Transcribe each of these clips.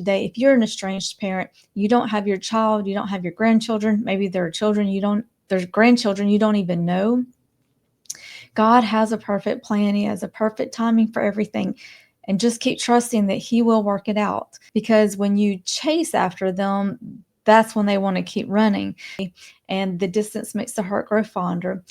today. If you're an estranged parent, you don't have your child, you don't have your grandchildren, maybe there are children you don't, there's grandchildren you don't even know. God has a perfect plan. He has a perfect timing for everything. And just keep trusting that He will work it out. Because when you chase after them, that's when they want to keep running. And the distance makes the heart grow fonder.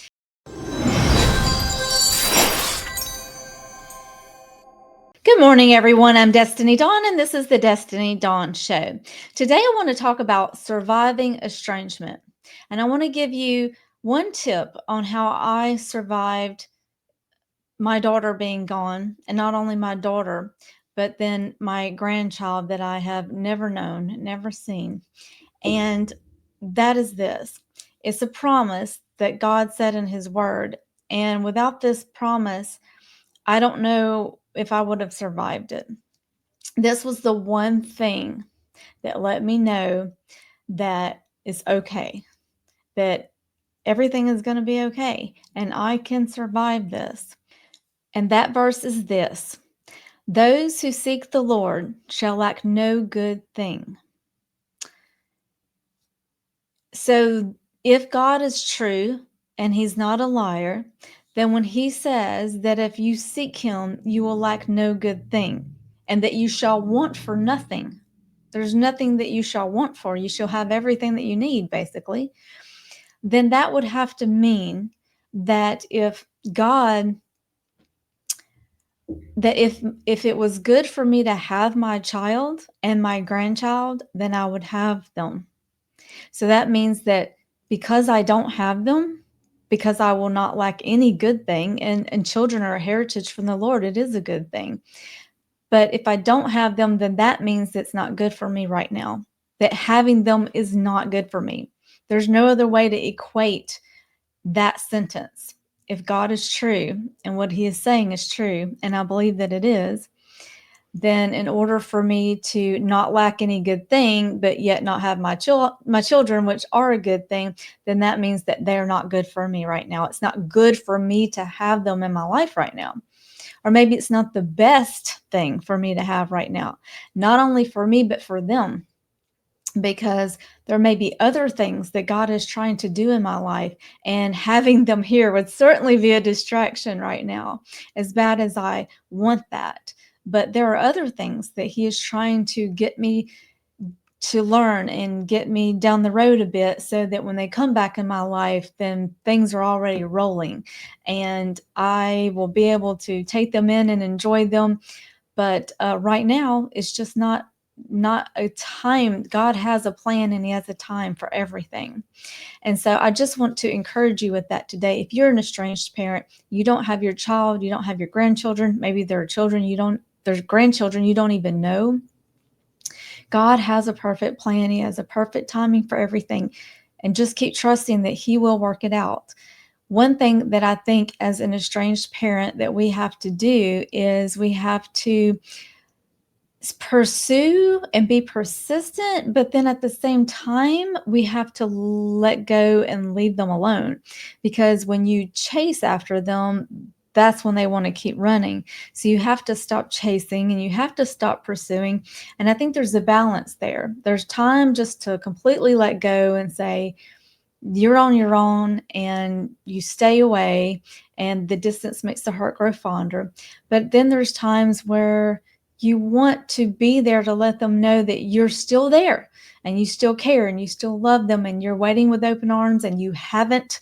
Good morning, everyone. I'm Destiny Dawn, and this is the Destiny Dawn Show. Today, I want to talk about surviving estrangement. And I want to give you one tip on how I survived my daughter being gone, and not only my daughter, but then my grandchild that I have never known, never seen. And that is this. It's a promise that God said in His Word. And without this promise, I don't know if I would have survived it. This was the one thing that let me know that it's okay, that everything is going to be okay, and I can survive this. And that verse is this: those who seek the Lord shall lack no good thing. So if God is true and He's not a liar, then when He says that if you seek Him, you will lack no good thing, and that you shall want for nothing. There's nothing that you shall want for. You shall have everything that you need, basically. Then that would have to mean that if God, that if it was good for me to have my child and my grandchild, then I would have them. So that means that because I don't have them, because I will not lack any good thing, and children are a heritage from the Lord, it is a good thing. But if I don't have them, then that means it's not good for me right now, that having them is not good for me. There's no other way to equate that sentence. If God is true and what He is saying is true, and I believe that it is, then in order for me to not lack any good thing, but yet not have my children, which are a good thing, then that means that they're not good for me right now. It's not good for me to have them in my life right now. Or maybe it's not the best thing for me to have right now, not only for me, but for them. Because there may be other things that God is trying to do in my life, and having them here would certainly be a distraction right now, as bad as I want that. But there are other things that He is trying to get me to learn and get me down the road a bit, so that when they come back in my life, then things are already rolling and I will be able to take them in and enjoy them. But right now, it's just not a time. God has a plan and He has a time for everything. And so I just want to encourage you with that today. If you're an estranged parent, you don't have your child, you don't have your grandchildren, maybe there are children you don't, there's grandchildren you don't even know. God has a perfect plan. He has a perfect timing for everything. And just keep trusting that He will work it out. One thing that I think as an estranged parent that we have to do is we have to pursue and be persistent, but then at the same time, we have to let go and leave them alone. Because when you chase after them, that's when they want to keep running. So you have to stop chasing and you have to stop pursuing. And I think there's a balance there. There's time just to completely let go and say, you're on your own, and you stay away, and the distance makes the heart grow fonder. But then there's times where you want to be there to let them know that you're still there and you still care and you still love them, and you're waiting with open arms, and you haven't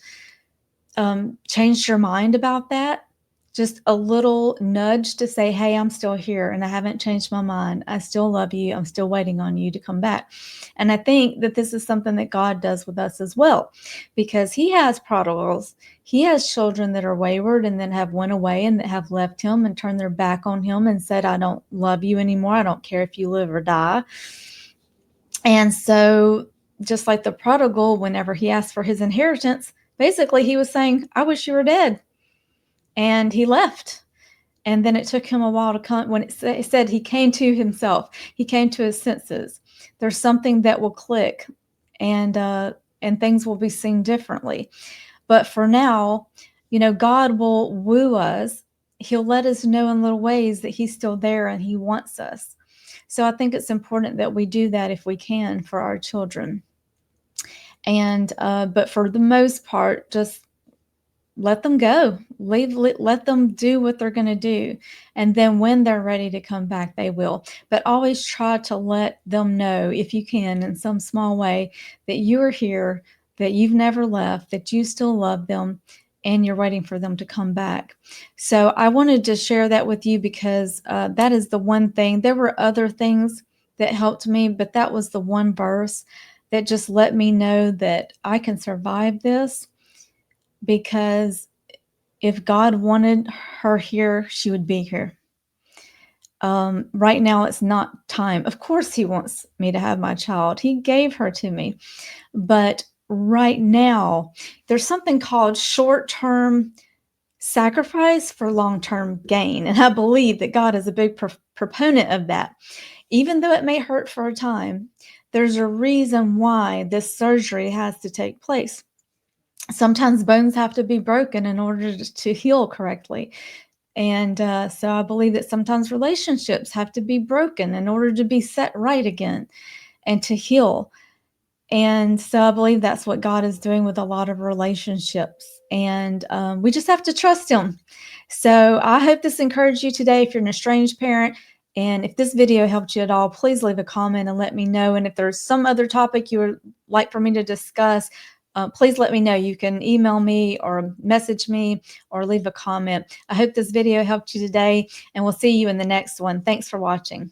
changed your mind about that. Just a little nudge to say, hey, I'm still here and I haven't changed my mind. I still love you. I'm still waiting on you to come back. And I think that this is something that God does with us as well, because He has prodigals. He has children that are wayward and then have went away and that have left Him and turned their back on Him and said, I don't love you anymore. I don't care if you live or die. And so just like the prodigal, whenever he asked for his inheritance, basically he was saying, I wish you were dead. And he left. And then it took him a while to come. When it said he came to himself, he came to his senses. There's something that will click, and things will be seen differently. But for now, God will woo us. He'll let us know in little ways that He's still there and He wants us. So I think it's important that we do that if we can for our children. And but for the most part, just let them go. Let them do what they're going to do. And then when they're ready to come back, they will. But always try to let them know, if you can, in some small way, that you're here, that you've never left, that you still love them, and you're waiting for them to come back. So I wanted to share that with you because that is the one thing. There were other things that helped me, but that was the one verse that just let me know that I can survive this, because if God wanted her here, she would be here. Right now, it's not time. Of course, He wants me to have my child. He gave her to me. But right now, there's something called short term sacrifice for long term gain. And I believe that God is a big proponent of that. Even though it may hurt for a time, there's a reason why this surgery has to take place. Sometimes bones have to be broken in order to heal correctly. And so I believe that sometimes relationships have to be broken in order to be set right again and to heal. And so I believe that's what God is doing with a lot of relationships. And we just have to trust Him. So I hope this encouraged you today. If you're an estranged parent, and if this video helped you at all, please leave a comment and let me know. And if there's some other topic you would like for me to discuss, please let me know. You can email me or message me or leave a comment. I hope this video helped you today, and we'll see you in the next one. Thanks for watching.